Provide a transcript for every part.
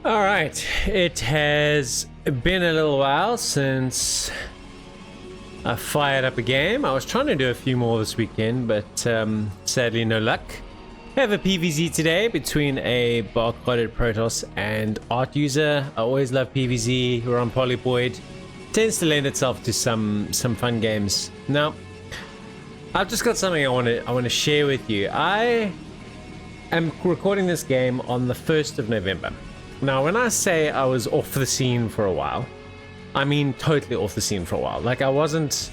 All right, it has been a little while since I fired up a game. I was trying to do a few more this weekend, but sadly no luck. I have a PVZ today between a barcoded Protoss and Artuser. I always love PVZ. We're on Polypoid. Tends to lend itself to some fun games. Now, I've just got something I want to share with you. I am recording this game on the 1st of November. Now, when I say I was off the scene for a while, I mean totally off the scene for a while. Like, I wasn't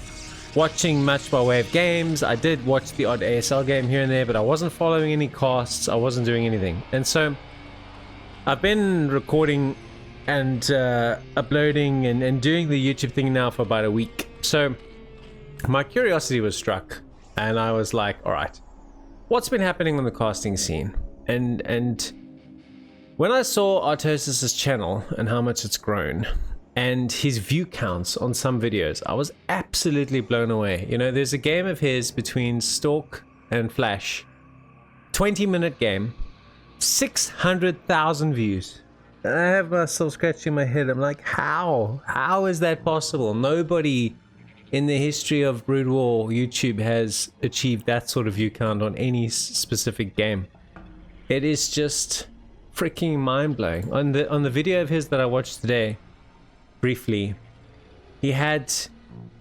watching much by way of games. I did watch the odd ASL game here and there, but I wasn't following any casts. I wasn't doing anything. And so I've been recording and uploading and doing the YouTube thing now for about a week. So my curiosity was struck, and I was like, all right, what's been happening on the casting scene? And when I saw Artuser's channel and how much it's grown and his view counts on some videos, I was absolutely blown away. You know, there's a game of his between Stork and Flash, 20-minute game, 600,000 views. And I have myself scratching my head. I'm like, how is that possible? Nobody in the history of Broodwar YouTube has achieved that sort of view count on any specific game. It is just freaking mind-blowing. On the video of his that I watched today, briefly, he had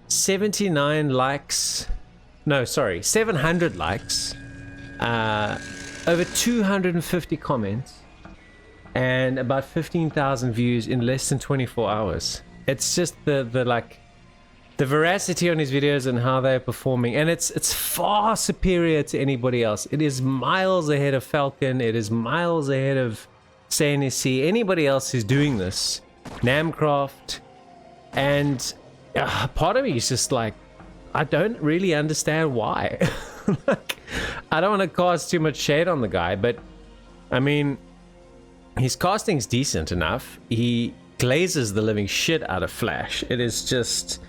700 likes, over 250 comments, and about 15,000 views in less than 24 hours. It's just the veracity on his videos and how they're performing, and it's far superior to anybody else. It is miles ahead of Falcon. It is miles ahead of CNSC. Anybody else who's doing this, Namcraft, and part of me is just like, I don't really understand why. Like, I don't want to cast too much shade on the guy, but I mean, his casting's decent enough. He glazes the living shit out of Flash. It is just,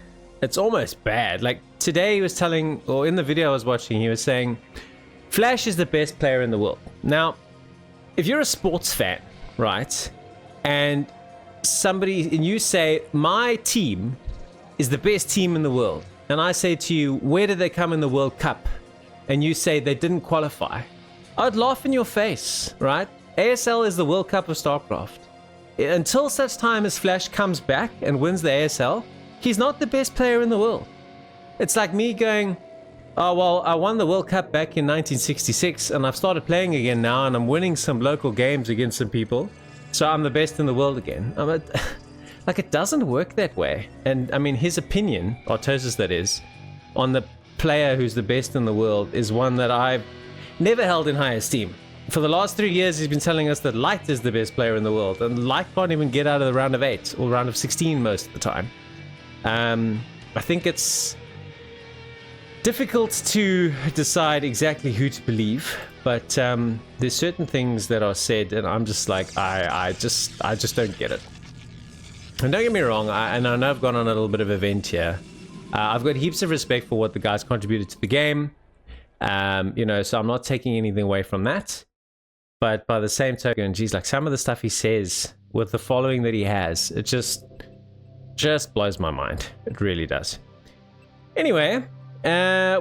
it's almost bad. Like today he was telling, or in the video I was watching, he was saying Flash is the best player in the world. Now, if you're a sports fan, right, and you say my team is the best team in the world, and I say to you, where did they come in the World Cup? And you say they didn't qualify, I'd laugh in your face, right? ASL is the World Cup of Starcraft. Until such time as Flash comes back and wins the ASL, he's not the best player in the world. It's like me going, oh, well, I won the World Cup back in 1966, and I've started playing again now, and I'm winning some local games against some people, so I'm the best in the world again. Like, it doesn't work that way. And, I mean, his opinion, Artuser's that is, on the player who's the best in the world is one that I've never held in high esteem. For the last 3 years, he's been telling us that Light is the best player in the world, and Light can't even get out of the round of 8 or round of 16 most of the time. I think it's difficult to decide exactly who to believe, but there's certain things that are said, and I'm just like, I just don't get it. And don't get me wrong, and I know I've gone on a little bit of a vent here. I've got heaps of respect for what the guys contributed to the game, you know, so I'm not taking anything away from that. But by the same token, geez, like some of the stuff he says with the following that he has, it just blows my mind. It really does. Anyway,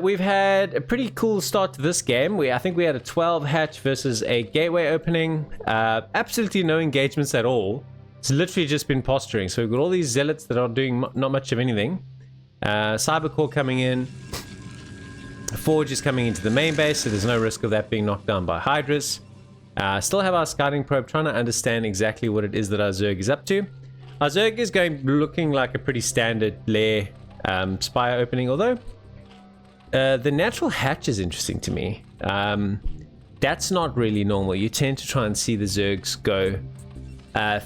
we've had a pretty cool start to this game. I think we had a 12 hatch versus a gateway opening. Absolutely no engagements at all. It's literally just been posturing. So we've got all these zealots that are doing not much of anything. Cybercore coming in. Forge is coming into the main base, so there's no risk of that being knocked down by Hydras. Still have our scouting probe trying to understand exactly what it is that our Zerg is up to. Our Zerg is looking like a pretty standard lair spire opening, although the natural hatch is interesting to me. That's not really normal. You tend to try and see the Zergs go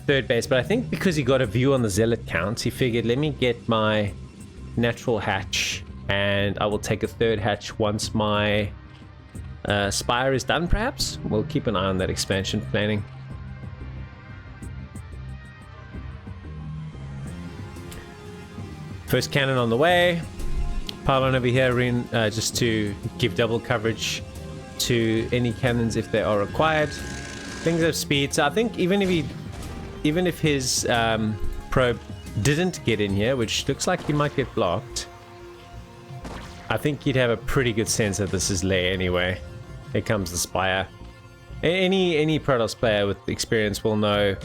third base, but I think because he got a view on the zealot count, he figured, let me get my natural hatch, and I will take a third hatch once my spire is done, perhaps. We'll keep an eye on that expansion planning. First cannon on the way. Pylon over here just to give double coverage to any cannons if they are required. Things have speed, so I think even if he even if his probe didn't get in here, which looks like he might get blocked, I think he'd have a pretty good sense that this is Lay anyway. Here comes the Spire. Any Protoss player with experience will know,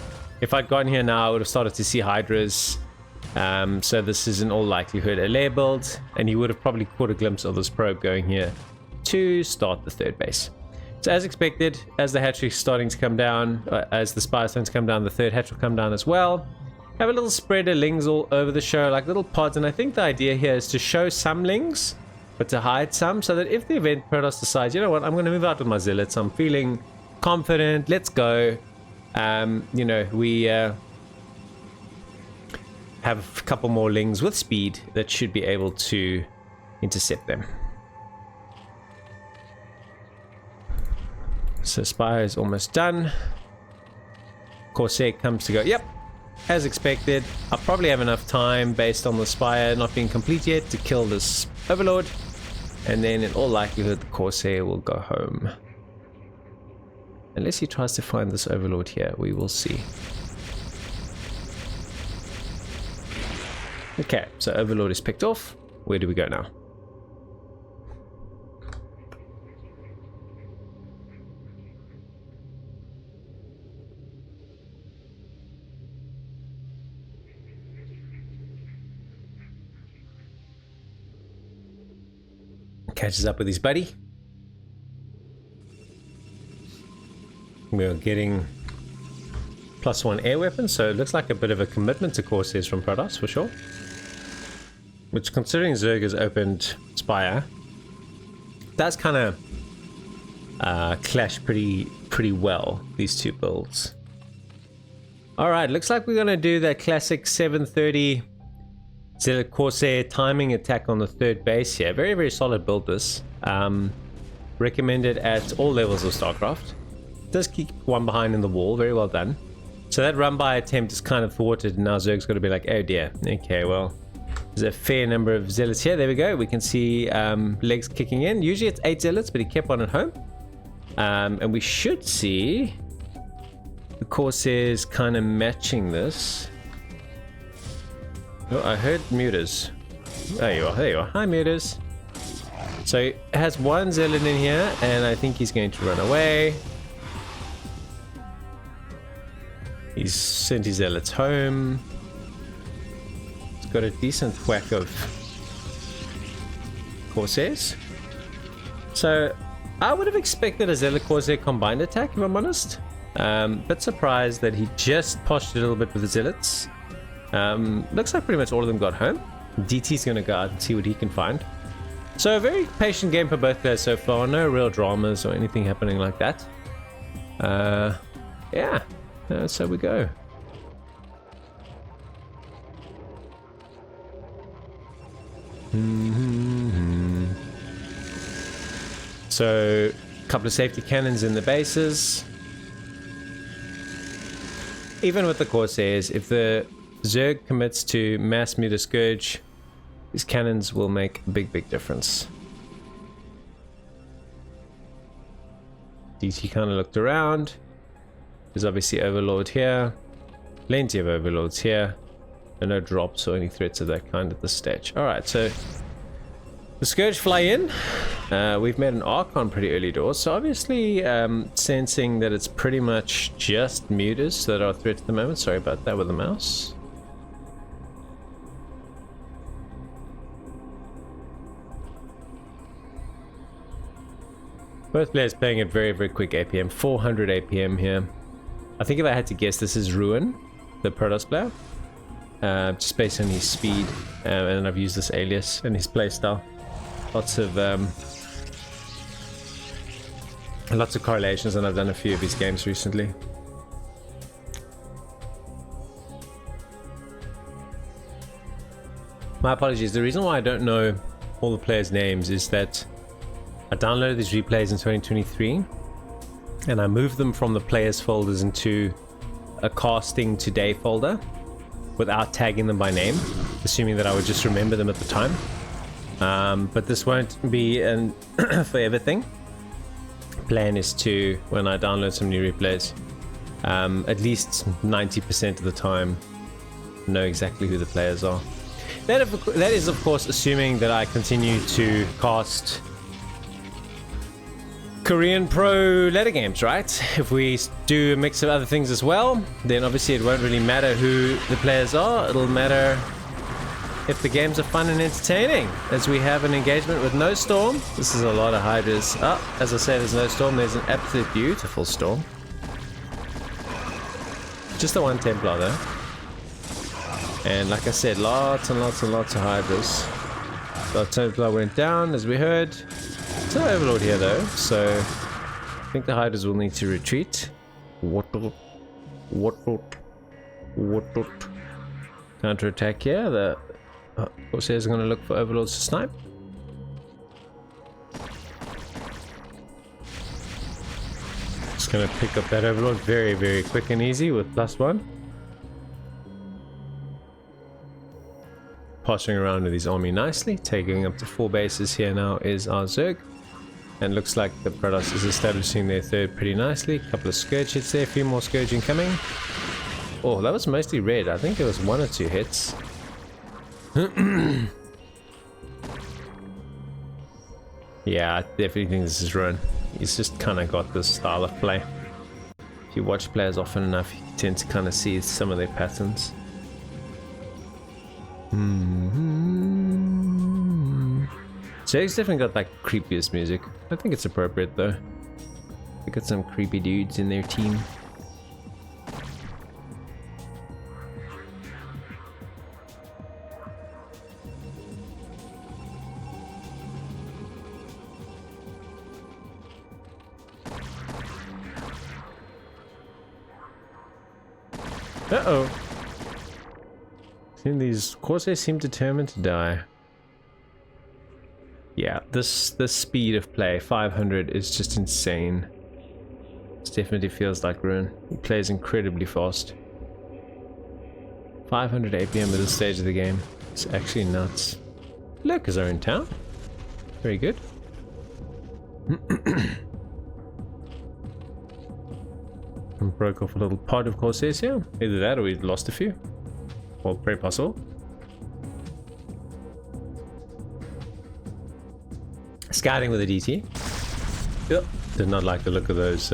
if I'd gotten here now, I would have started to see Hydras. So this is in all likelihood a Lair build, and you would have probably caught a glimpse of this probe going here to start the third base. So as expected, as the hatchery is starting to come down, as the Spire is starting to come down, the third hatch will come down as well. Have a little spread of lings all over the show, like little pods, and I think the idea here is to show some lings, but to hide some, so that if the event Protoss decides, you know what, I'm going to move out with my zealots, I'm feeling confident, let's go, you know, we have a couple more lings with speed that should be able to intercept them. So Spire is almost done. Corsair comes to go, yep, as expected. I'll probably have enough time based on the Spire not being complete yet to kill this Overlord, and then in all likelihood the Corsair will go home. Unless he tries to find this Overlord here, we will see. Okay, so Overlord is picked off. Where do we go now? Catches up with his buddy. We're getting +1 air weapon, so it looks like a bit of a commitment to Corsairs from Protoss for sure. Which, considering Zerg has opened Spire, does kind of clash pretty well, these two builds. Alright, looks like we're going to do that classic 730 Zealot Corsair timing attack on the third base here. Very, very solid build this. Recommended at all levels of StarCraft. Does keep one behind in the wall, very well done. So that run by attempt is kind of thwarted, and now Zerg's got to be like, oh dear, okay, well, there's a fair number of zealots here. There we go, we can see legs kicking in. Usually it's 8 zealots, but he kept one at home. And we should see the Corsairs kind of matching this. Oh, I heard Mutas. There you are, there you are. Hi, Mutas. So it has one zealot in here, and I think he's going to run away. He's sent his zealots home. He's got a decent whack of Corsairs. So I would have expected a Zealot Corsair combined attack, if I'm honest. Bit surprised that he just poshed a little bit with the zealots. Looks like pretty much all of them got home. DT's going to go out and see what he can find. So a very patient game for both players so far. No real dramas or anything happening like that. Yeah, so we go. So a couple of safety cannons in the bases. Even with the Corsairs, if the Zerg commits to mass meter Scourge, these cannons will make a big difference. DT kind of looked around. There's obviously Overlord here. Plenty of Overlords here. And no drops or any threats of that kind at this stage. Alright, so the Scourge fly in. We've made an Archon pretty early doors, so obviously sensing that it's pretty much just Mutas that are a threat at the moment. Sorry about that with the mouse. Both players playing at very quick APM, 400 APM here. I think if I had to guess, this is Ruin, the Protoss player. Just based on his speed, and then I've used this alias and his playstyle. Lots of correlations, and I've done a few of his games recently. My apologies, the reason why I don't know all the players' names is that I downloaded these replays in 2023 and I moved them from the players folders into a casting today folder without tagging them by name, assuming that I would just remember them at the time. But this won't be an forever thing. Plan is to, when I download some new replays, at least 90% of the time, know exactly who the players are. That is, of course, assuming that I continue to cast Korean pro ladder games, right? If we do a mix of other things as well, then obviously it won't really matter who the players are. It'll matter if the games are fun and entertaining. As we have an engagement with no storm. This is a lot of hydras. Oh, as I say, there's no storm. There's an absolute beautiful storm. Just the one Templar though. And like I said, lots and lots and lots of hydras. The Templar went down, as we heard. There's no Overlord here though, so I think the hydras will need to retreat. Counter attack here. The Corsairs are going to look for Overlords to snipe. Just going to pick up that Overlord very, very quick and easy with +1. Passing around with his army nicely, taking up to 4 bases here now is our Zerg. And looks like the Protoss is establishing their third pretty nicely. A couple of Scourge hits there, a few more Scourge incoming. Oh, that was mostly red. I think it was 1 or 2 hits. Yeah, I definitely think this is Ruin. He's just kind of got this style of play. If you watch players often enough, you tend to kind of see some of their patterns. Zerg's definitely got like creepiest music. I think it's appropriate though. They got some creepy dudes in their team. Uh-oh. These Corsairs seem determined to die. Yeah, this speed of play, 500, is just insane. This definitely feels like Ruin. He plays incredibly fast. 500 APM at this stage of the game. It's actually nuts. Lurkers are in town. Very good. And broke off a little pod of Corsairs here. Either that or we lost a few. Well, very possible. Scouting with a DT. Yep. Did not like the look of those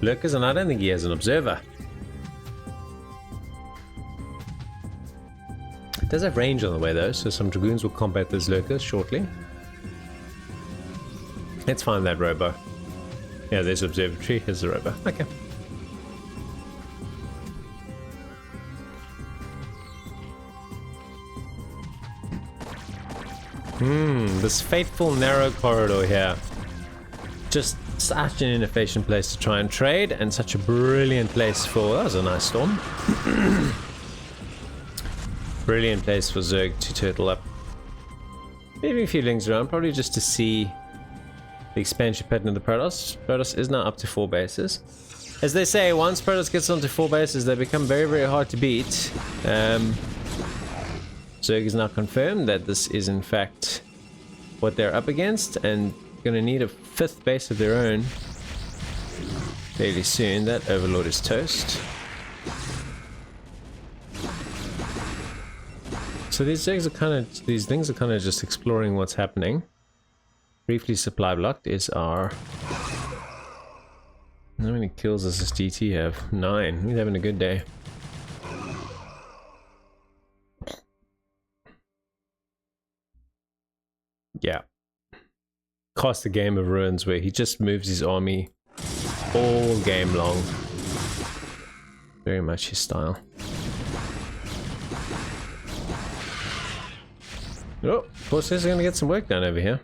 lurkers, and I don't think he has an observer. It does have range on the way though, so some dragoons will combat those lurkers shortly. Let's find that robo. Yeah, there's observatory. Here's the robo. Okay. This fateful narrow corridor here. Just such an inefficient place to try and trade, and such a brilliant place for... That was a nice storm. Brilliant place for Zerg to turtle up. Leaving a few links around, probably just to see the expansion pattern of the Protoss. Protoss is now up to 4 bases. As they say, once Protoss gets onto 4 bases, they become very, very hard to beat. Zerg is now confirmed that this is in fact what they're up against, and gonna need a 5th base of their own fairly soon. That Overlord is toast. So these things are kind of just exploring what's happening. Briefly supply blocked is our... How many kills does this DT have? 9. He's having a good day. Yeah. Cost a game of Ruins where he just moves his army all game long. Very much his style. Oh, of course, he's going to get some work done over here.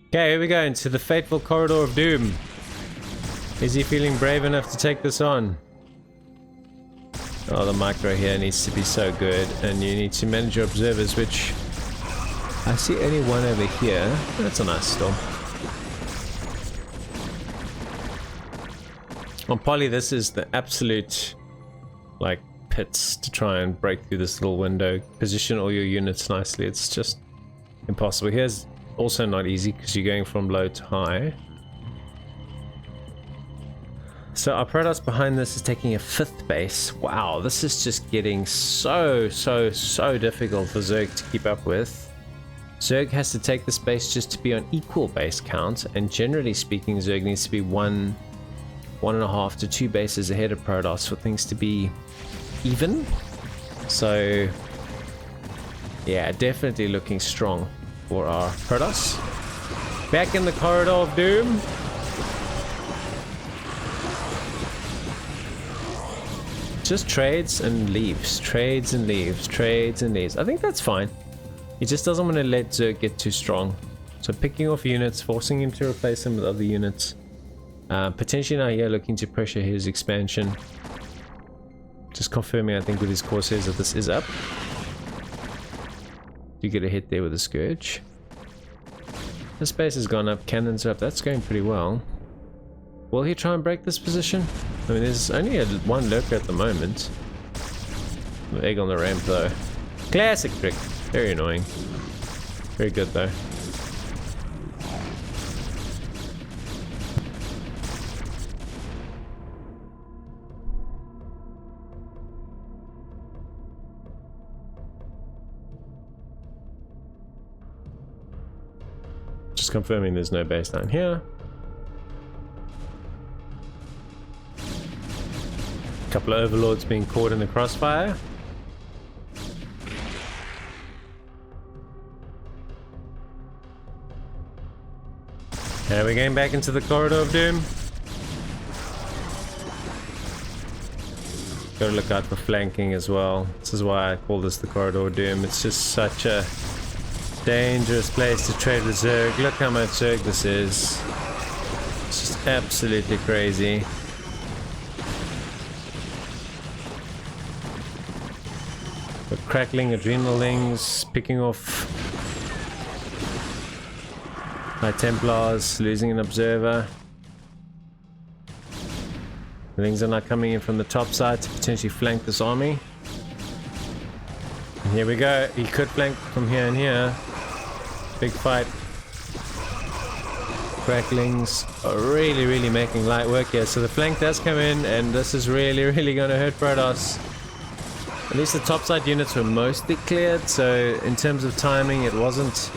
Okay, here we go into the fateful corridor of doom. Is he feeling brave enough to take this on? Oh, the micro here needs to be so good, and you need to manage your observers, which I see only one over here. That's a nice storm. On Poly, this is the absolute, like, pits to try and break through this little window. Position all your units nicely. It's just impossible. Here's also not easy because you're going from low to high. So our Protoss behind this is taking a 5th base. Wow, this is just getting so difficult for Zerg to keep up with. Zerg has to take this base just to be on equal base count, and generally speaking Zerg needs to be 1.5 to 2 bases ahead of Protoss for things to be even. So yeah, definitely looking strong for our Protoss. Back in the corridor of doom. Just trades and leaves, trades and leaves, trades and leaves. I think that's fine. He just doesn't want to let Zerg get too strong. So picking off units, forcing him to replace them with other units. Potentially now here looking to pressure his expansion. Just confirming, I think, with his Corsairs that this is up. You get a hit there with a Scourge. The space has gone up, cannons are up, that's going pretty well. Will he try and break this position? I mean, there's only one lurker at the moment. The egg on the ramp though. Classic trick. Very annoying. Very good though. Just confirming there's no base down here. Couple of overlords being caught in the crossfire. And we're going back into the corridor of doom. Gotta look out for flanking as well. This is why I call this the corridor of doom. It's just such a dangerous place to trade with Zerg. Look how much Zerg this is. It's just absolutely crazy. We're crackling adrenalings, picking off my Templars, losing an observer. Things are not coming in from the top side to potentially flank this army. And here we go. He could flank from here and here. Big fight. Cracklings are really making light work here. So the flank does come in, and this is really going to hurt Protoss. At least the topside units were mostly cleared, so in terms of timing it wasn't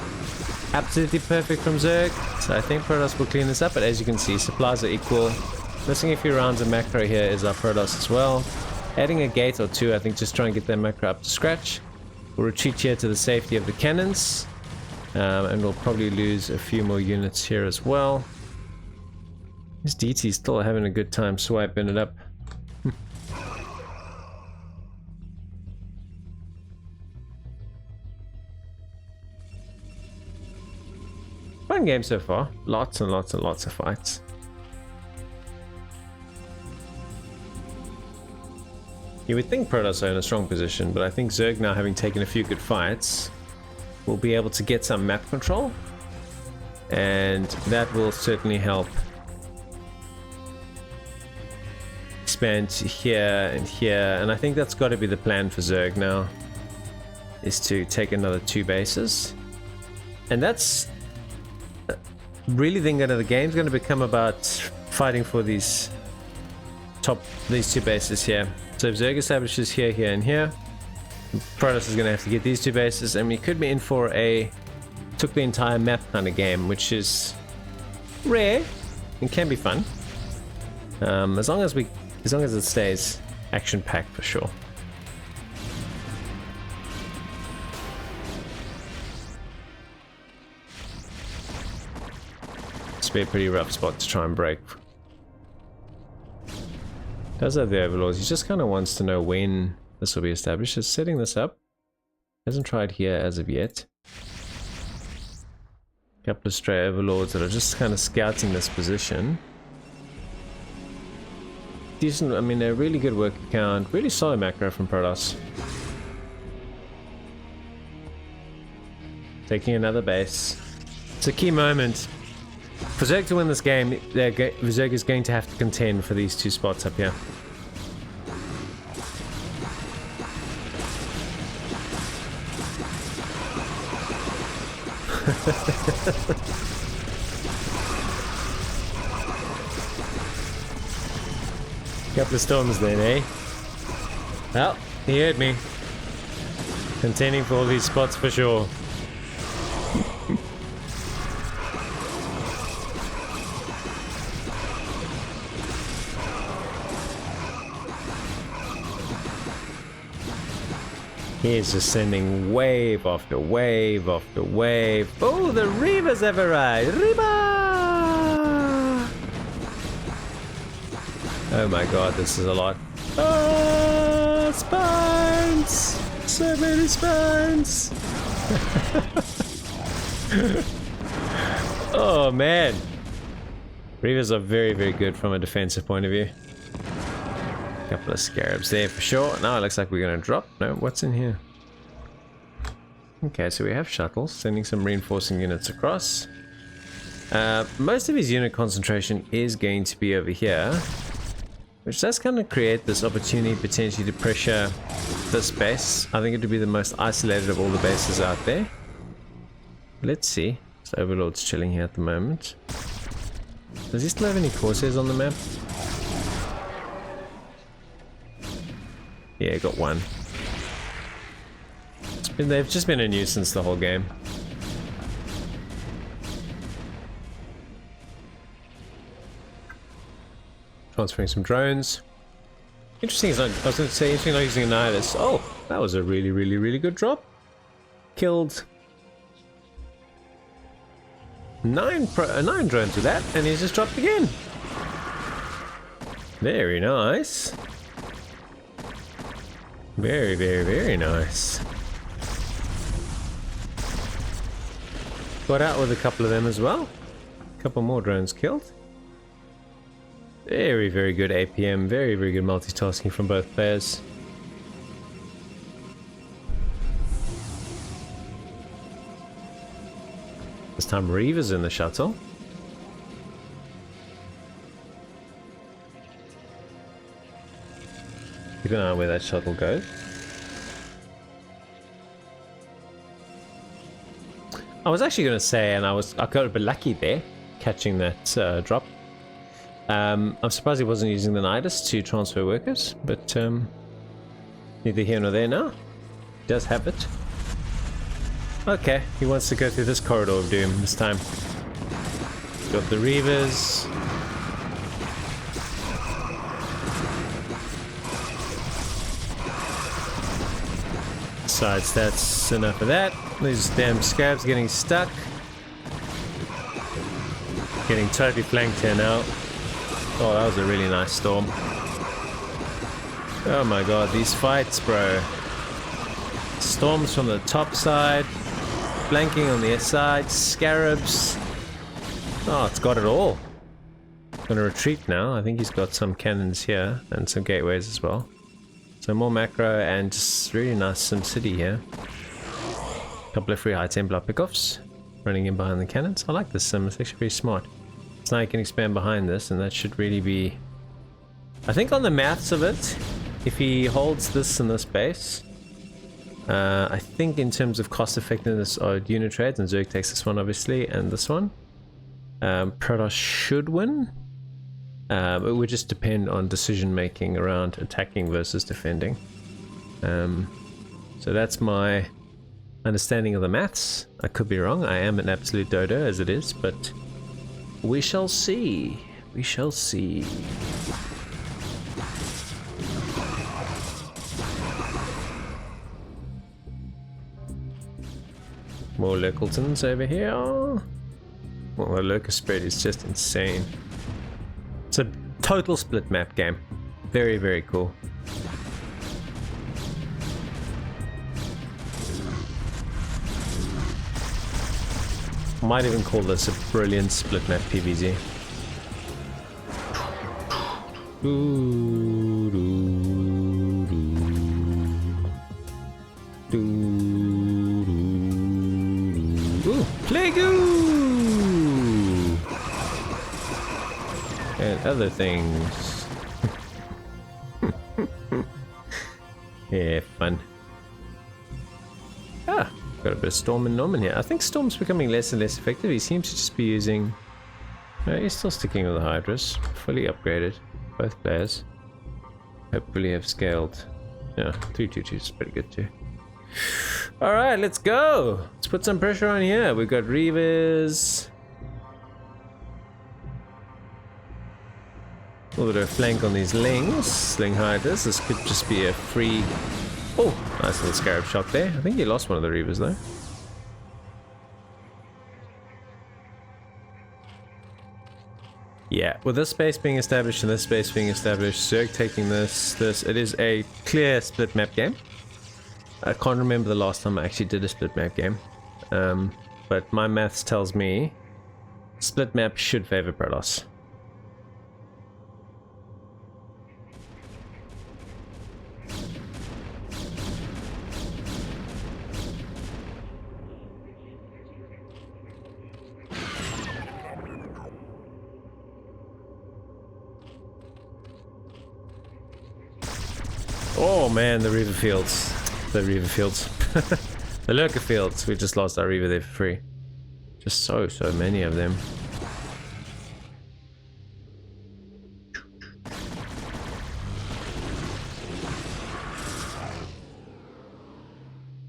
absolutely perfect from Zerg. So I think Protoss will clean this up, but as you can see, supplies are equal. Missing a few rounds of macro here is our Protoss as well. Adding a gate or two, I think, just try and get that macro up to scratch. We'll retreat here to the safety of the cannons. And we'll probably lose a few more units here as well. This DT is still having a good time swiping it up. Fun game so far. Lots and lots of fights. You would think Protoss are in a strong position, but I think Zerg, now having taken a few good fights, will be able to get some map control, and that will certainly help expand here and here. And I think that's got to be the plan for Zerg now, is to take another 2 bases, and that's really the game's going to become about fighting for these 2 bases here. So if Zerg establishes here, here, and here, Protoss is going to have to get these 2 bases, and we could be in for a took the entire map kind of game, which is rare and can be fun, as long as it stays action packed for sure. It's be a pretty rough spot to try and break. Does have the overlords. He just kind of wants to know when this will be established. Just setting this up. Hasn't tried here as of yet. Couple of stray overlords that are just kind of scouting this position. Decent, I mean, a really good work account. Really solid macro from Protoss. Taking another base. It's a key moment. For Zerg to win this game, Zerg is going to have to contend for these 2 spots up here. Couple of storms then, eh? Well, he heard me. Contending for all these spots for sure. He's just sending wave after wave after wave. Oh, the Reavers have arrived! Reaver! Oh my god, this is a lot. Oh, spines! So many spines! Oh man. Reavers are very, very good from a defensive point of view. Couple of scarabs there for sure. Now it looks like we're going to drop. No, what's in here? Okay, so we have shuttles sending some reinforcing units across. Most of his unit concentration is going to be over here, which does kind of create this opportunity potentially to pressure this base. I think it would be the most isolated of all the bases out there. Let's see. So Overlord's chilling here at the moment. Does he still have any Corsairs on the map? Yeah, got one. They've just been a nuisance the whole game. Transferring some drones. Interesting, I was going to say, interesting not using an Nihilus. Oh, that was a really, really, really good drop. Killed 9 drones with that, and he's just dropped again. Very nice. Very, very, very nice. Got out with a couple of them as well. A couple more drones killed. Very, very good APM. Very, very good multitasking from both players. This time Reaver's in the shuttle. Keep an eye on where that shuttle goes. I was actually going to say, and I got a bit lucky there, catching that drop. I'm surprised he wasn't using the Nidus to transfer workers, but neither here nor there now. He does have it. Okay, he wants to go through this corridor of doom this time. Got the Reavers. Besides, that's enough of that. These damn scabs getting stuck. Getting totally flanked here now. Oh, that was a really nice storm. Oh my god, these fights, bro. Storms from the top side. Flanking on the side. Scarabs. Oh, it's got it all. Gonna retreat now. I think he's got some cannons here and some gateways as well. So more macro and just really nice Sim City here. Couple of free high Templar pickoffs. Running in behind the cannons. I like this sim, it's actually very smart. So now you can expand behind this and that should really be... I think on the maths of it, if he holds this in this base, I think in terms of cost effectiveness of unit trades, and Zerg takes this one obviously, and this one, Protoss should win. It would just depend on decision making around attacking versus defending. So that's my understanding of the maths. I could be wrong. I am an absolute dodo as it is, but we shall see. We shall see. More Lurkletons over here. Well, the Lurker spread is just insane. It's a total split map game. Very, very cool. Might even call this a brilliant split map PVZ. Plague-oo! And other things. Yeah, fun. Ah, got a bit of Storm and Norman here. I think Storm's becoming less and less effective. He seems to just be using... No, he's still sticking with the Hydras. Fully upgraded. Both players. hopefully have scaled. Yeah, 322 is pretty good too. Alright, let's go! Let's put some pressure on here. We've got Reavers. A little bit of flank on these Lings. Sling hiders. This could just be a free... Oh, nice little Scarab shot there. I think he lost one of the Reavers though. Yeah, with this space being established and this space being established, Zerg taking this, it is a clear split map game. I can't remember the last time I actually did a split map game. But my maths tells me split map should favor Protoss. Oh man, the Reaver fields. The Reaver fields. The Lurker fields. We just lost our Reaver there for free. Just so many of them.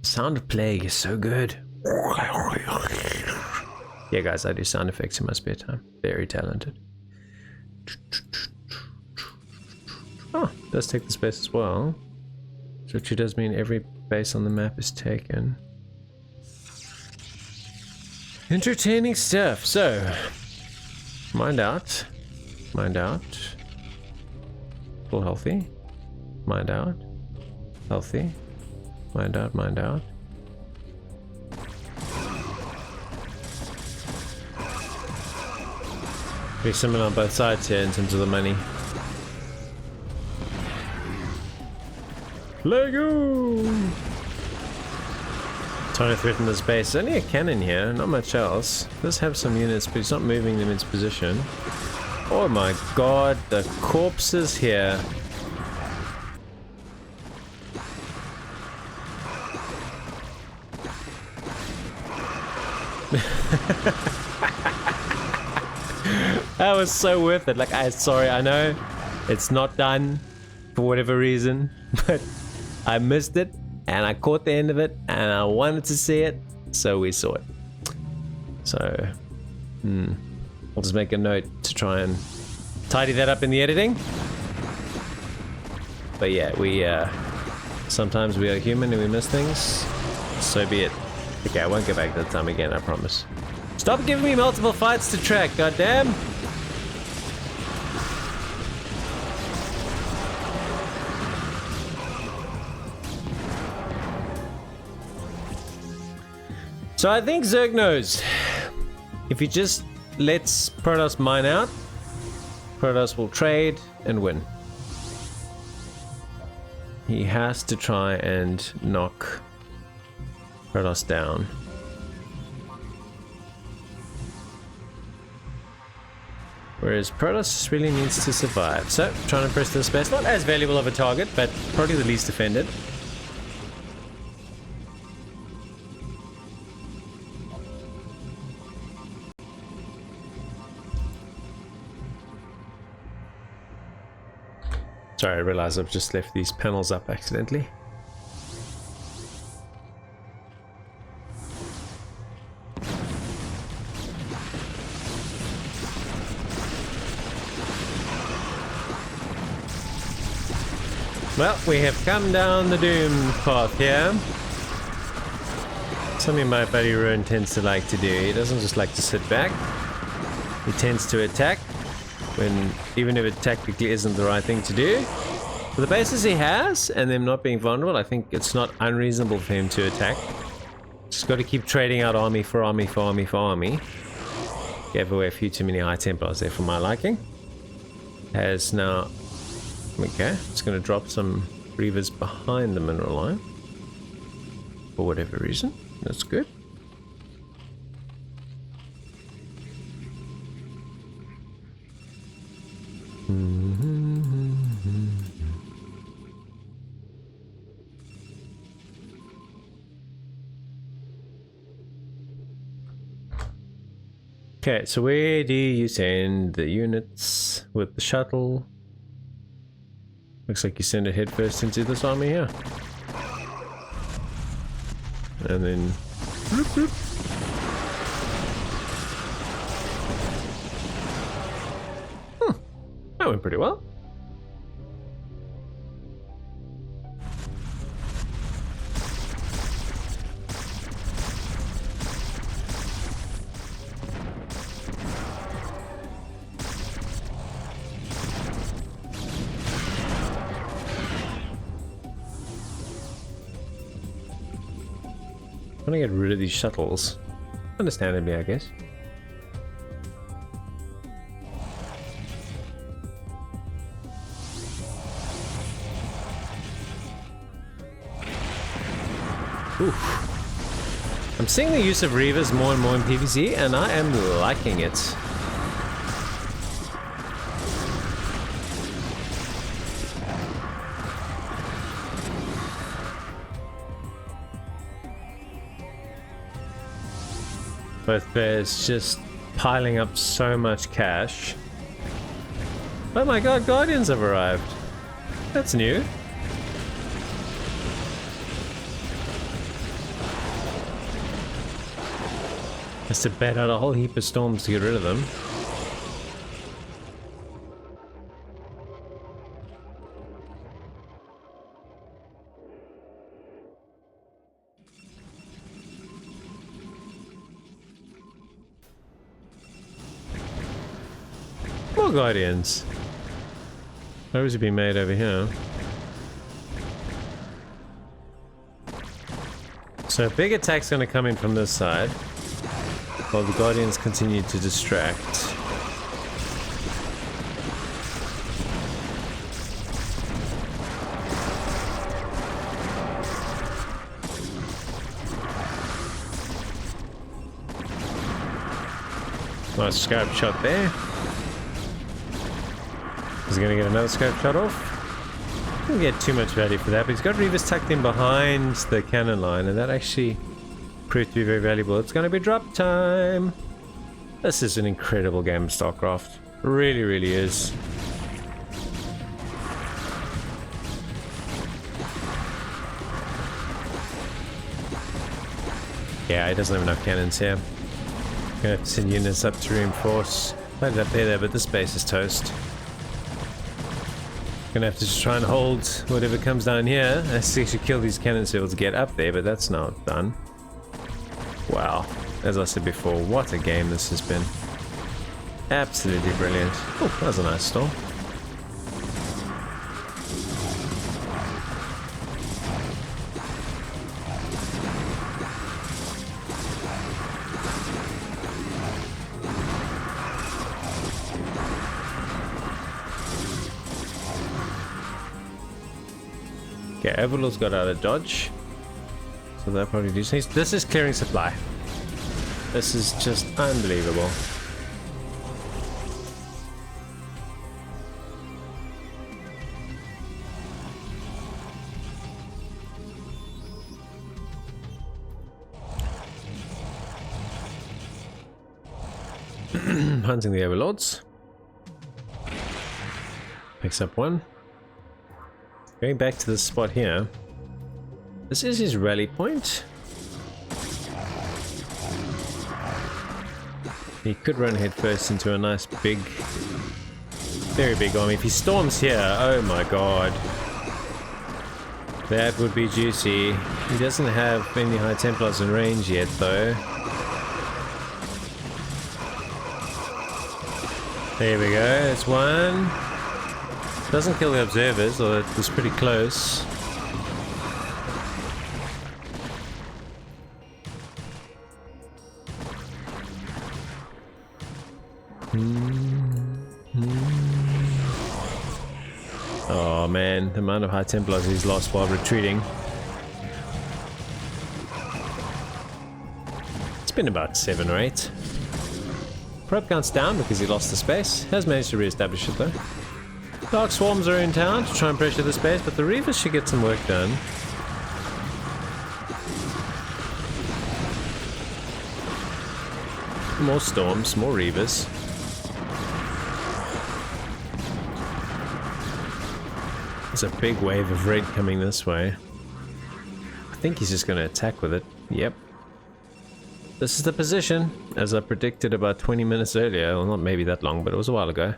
Sound of Plague is so good. Yeah guys, I do sound effects in my spare time. Very talented. Oh, does take the space as well. So which does mean every base on the map is taken. Entertaining stuff. So, mind out. Mind out. Full healthy. Mind out. Healthy. Mind out, mind out. Pretty similar on both sides here in terms of the money. Lego! Trying to threaten this base. Only a cannon here, not much else. Does have some units, but he's not moving them into position. Oh my god, the corpses here. That was so worth it. Like, sorry, I know it's not done for whatever reason, but I missed it and I caught the end of it and I wanted to see it, so we saw it. So, I'll just make a note to try and tidy that up in the editing. But yeah, we sometimes we are human and we miss things. So be it. Okay, I won't go back that time again, I promise. Stop giving me multiple fights to track, goddamn! So I think Zerg knows. If he just lets Protoss mine out, Protoss will trade and win. He has to try and knock Protoss down. Whereas Protoss really needs to survive. So, trying to press this space. Not as valuable of a target, but probably the least defended. Sorry, I realized I've just left these panels up accidentally. Well, we have come down the doom path here. Something my buddy Ruin tends to like to do. He doesn't just like to sit back. He tends to attack, when even if it tactically isn't the right thing to do. For the bases he has, and them not being vulnerable, I think it's not unreasonable for him to attack. Just got to keep trading out army for army for army for army. Gave away a few too many high Templars there for my liking. Has now... Okay, it's going to drop some Reavers behind the mineral line. For whatever reason. That's good. Okay, so where do you send the units with the shuttle? Looks like you send it head first into this army here. And then... Bloop, bloop. That went pretty well. I'm gonna get rid of these shuttles. Understandably, I guess. Oof. I'm seeing the use of Reavers more and more in PVZ, and I am liking it. Both bears just piling up so much cash. Oh my god, Guardians have arrived. That's new. Has to bet out a whole heap of storms to get rid of them. More Guardians. Those have been made over here. So a big attack's going to come in from this side, while the Guardians continue to distract. Nice scope shot there. Is he going to get another scope shot off? Didn't get too much value for that, but he's got Reavers tucked in behind the cannon line, and that actually proved to be very valuable. It's going to be drop time. This is an incredible game of Starcraft. Really, really is. Yeah, he doesn't have enough cannons here. Gonna have to send units up to reinforce. Landed up there, but this base is toast. Gonna have to just try and hold whatever comes down here. I see should kill these cannon seals to get up there, but that's not done. Wow. As I said before, what a game this has been. Absolutely brilliant. Oh, that was a nice storm. Okay, Overlord's got out of dodge. So they'll probably do things. This is clearing supply. This is just unbelievable. Hunting the Overlords. Picks up one. Going back to this spot here. This is his rally point. He could run headfirst into a nice big, very big army. If he storms here, oh my god. That would be juicy. He doesn't have any High Templars in range yet though. There we go, that's one. Doesn't kill the observers, or it was pretty close. Oh man, the amount of High Templars he's lost while retreating. It's been about 7 or 8. Probe count's down because he lost the space. Has managed to re-establish it though. Dark Swarms are in town to try and pressure the space, but the Reavers should get some work done. More Storms, more Reavers. There's a big wave of red coming this way. I think he's just going to attack with it. Yep. This is the position, as I predicted about 20 minutes earlier. Well, not maybe that long, but it was a while ago.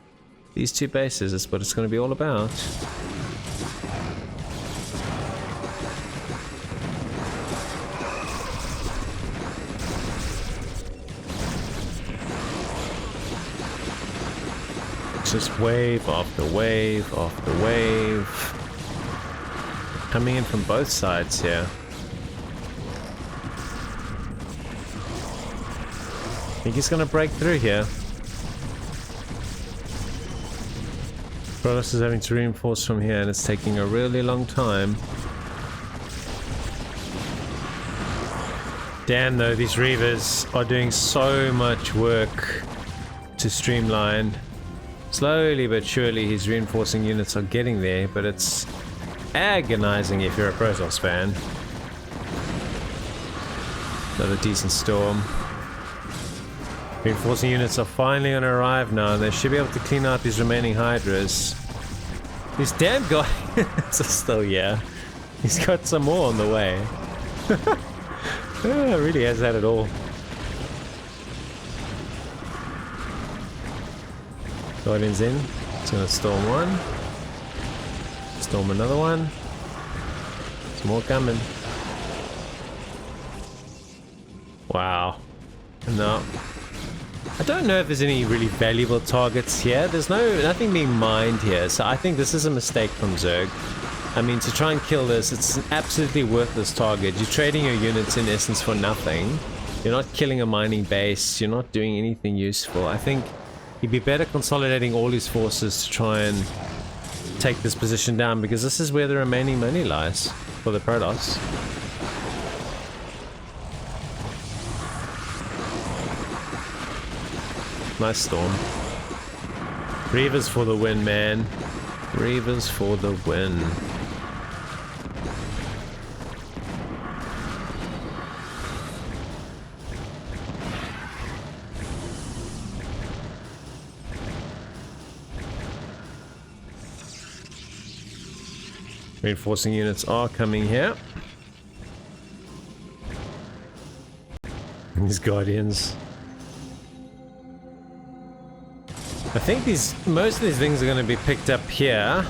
These two bases is what it's going to be all about. Just wave after wave after wave. Coming in from both sides here. I think he's gonna break through here. Protoss is having to reinforce from here and it's taking a really long time. Damn though, these Reavers are doing so much work to streamline. Slowly but surely his reinforcing units are getting there, but it's agonizing if you're a Protoss fan. Another decent storm. Reinforcing units are finally going to arrive now, and they should be able to clean out these remaining Hydras. These damn guys are still here. He's got some more on the way. Really has had it all. Guardian's in. It's gonna storm one. Storm another one. Some more coming. Wow. No. I don't know if there's any really valuable targets here. There's nothing being mined here, so I think this is a mistake from Zerg. I mean, to try and kill this, it's an absolutely worthless target. You're trading your units in essence for nothing. You're not killing a mining base. You're not doing anything useful. I think he'd be better consolidating all his forces to try and take this position down, because this is where the remaining money lies for the Protoss. Nice storm. Reavers for the win, man. Reavers for the win. Reinforcing units are coming here. These Guardians. I think most of these things are going to be picked up here.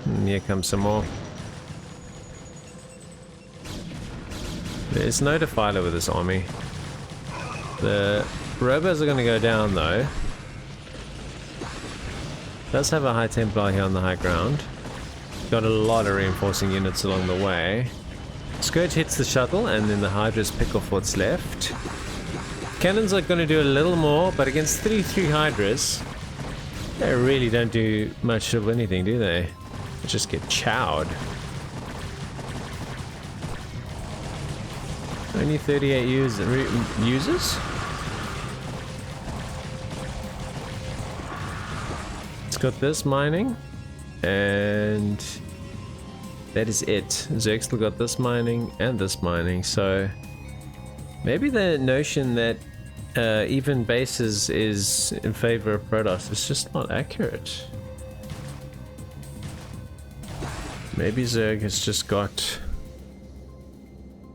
And here comes some more. There's no defiler with this army. The Robos are going to go down though. Does have a High Templar here on the high ground. Got a lot of reinforcing units along the way. Scourge hits the shuttle and then the Hydras pick off what's left. Cannons are going to do a little more, but against 3 Hydras, they really don't do much of anything, do they? They just get chowed. Only 38 users? It's got this mining. And that is it. Zerg still got this mining and this mining, so maybe the notion that even bases is in favor of Protoss is just not accurate. Maybe Zerg has just got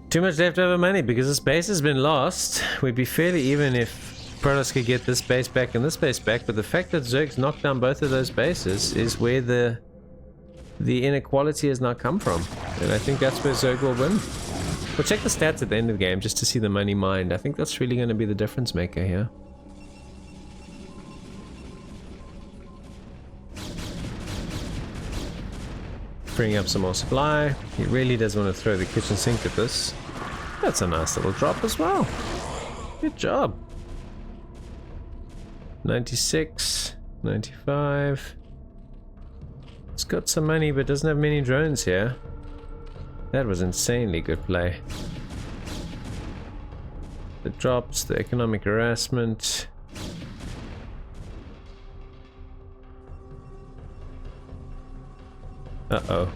too much leftover money, because this base has been lost. We'd be fairly even if Protoss could get this base back and this base back, but the fact that Zerg's knocked down both of those bases is where the inequality has not come from, and I think that's where Zerg will win. We'll check the stats at the end of the game just to see the money mined. I think that's really going to be the difference maker here. Freeing up some more supply. He really does want to throw the kitchen sink at this. That's a nice little drop as well. Good job. 96, 95. It's got some money, but doesn't have many drones here. That was insanely good play. The drops, the economic harassment. Uh-oh.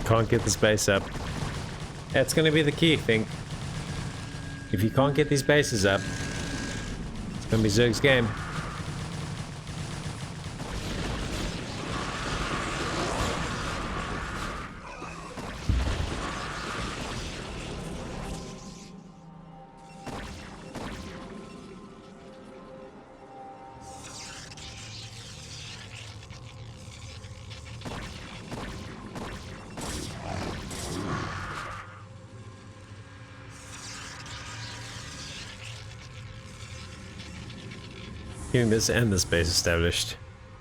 Can't get this base up. That's gonna be the key, I think. If you can't get these bases up, it's gonna be Zerg's game. Getting this and this base established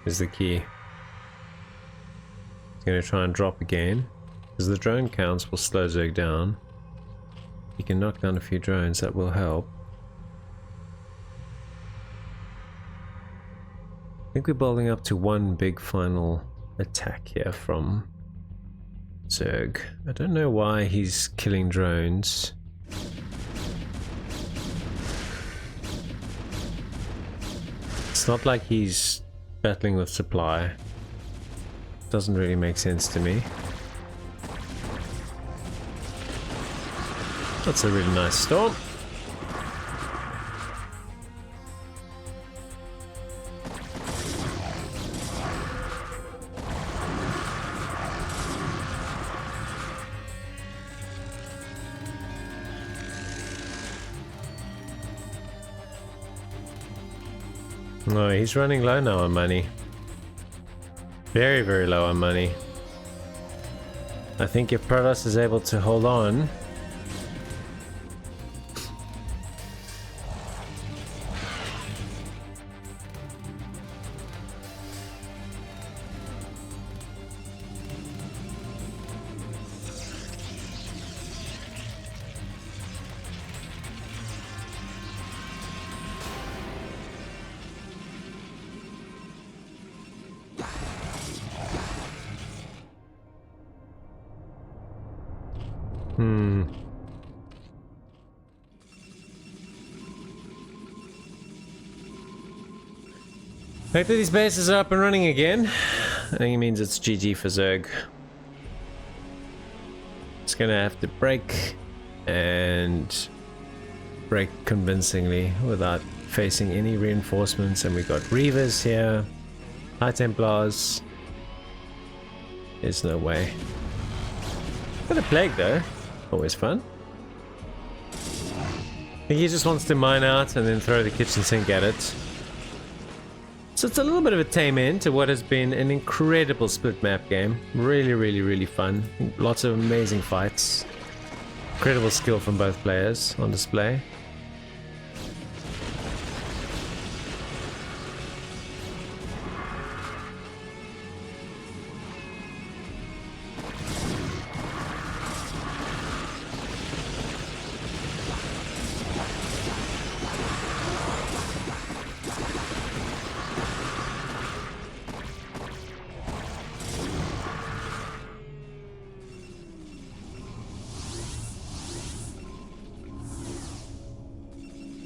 is the key. It's going to try and drop again, because the drone counts will slow Zerg down. You can knock down a few drones, that will help. I think we're building up to one big final attack here from Zerg. I don't know why he's killing drones. It's not like he's battling with supply. Doesn't really make sense to me. That's a really nice storm. No, he's running low now on money. Very, very low on money. I think if Protoss is able to hold on, the fact that these bases are up and running again, I think it means it's GG for Zerg. It's gonna have to break, and break convincingly without facing any reinforcements. And we got Reavers here, High Templars. There's no way. Got a Plague though, always fun. I think he just wants to mine out and then throw the kitchen sink at it. So it's a little bit of a tame end to what has been an incredible split map game. Really, really, really fun. Lots of amazing fights. Incredible skill from both players on display.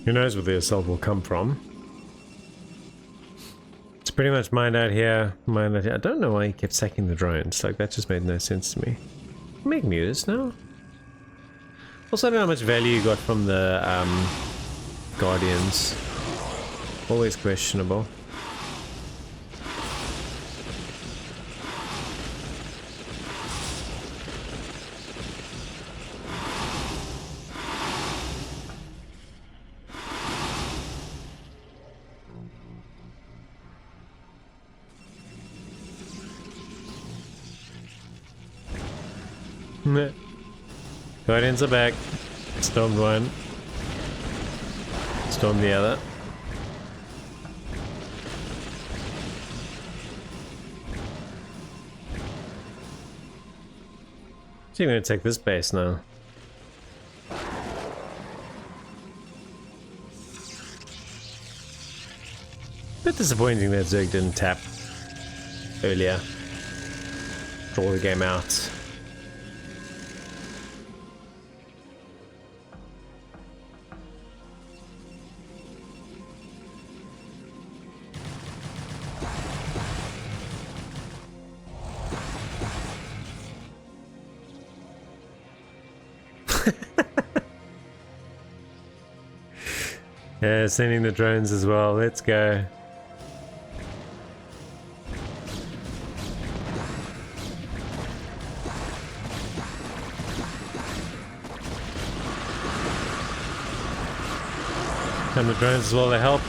Who knows where the assault will come from. It's pretty much mined out here, mined out here. I don't know why he kept sacking the drones. Like, that just made no sense to me. Make mutas now. Also, I don't know how much value you got from the Guardians. Always questionable. Guardians are back. Stormed one. Stormed the other. So you're gonna take this base now. Bit disappointing that Zerg didn't tap earlier. Draw the game out. Yeah, sending the drones as well. Let's go. And the drones as well, they help.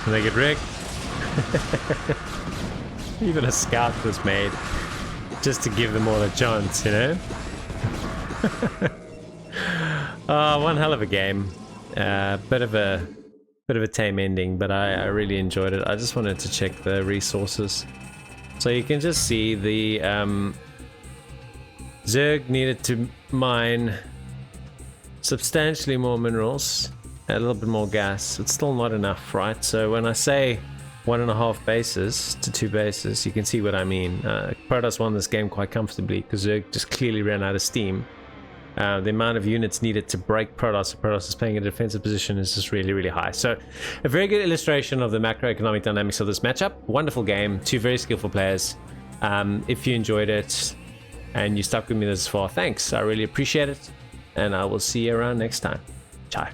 And they get wrecked. Even a scout was made. Just to give them all a chance, you know? One hell of a game. Bit of a tame ending, but I really enjoyed it. I just wanted to check the resources. So you can just see the Zerg needed to mine substantially more minerals, a little bit more gas. It's still not enough, right? So when I say 1.5 bases to 2 bases, you can see what I mean. Protoss won this game quite comfortably because Zerg just clearly ran out of steam. The amount of units needed to break Protoss, Protoss is playing a defensive position, is just really, really high. So a very good illustration of the macroeconomic dynamics of this matchup. Wonderful game, two very skillful players. If you enjoyed it and you stuck with me this far, thanks. I really appreciate it. And I will see you around next time. Ciao.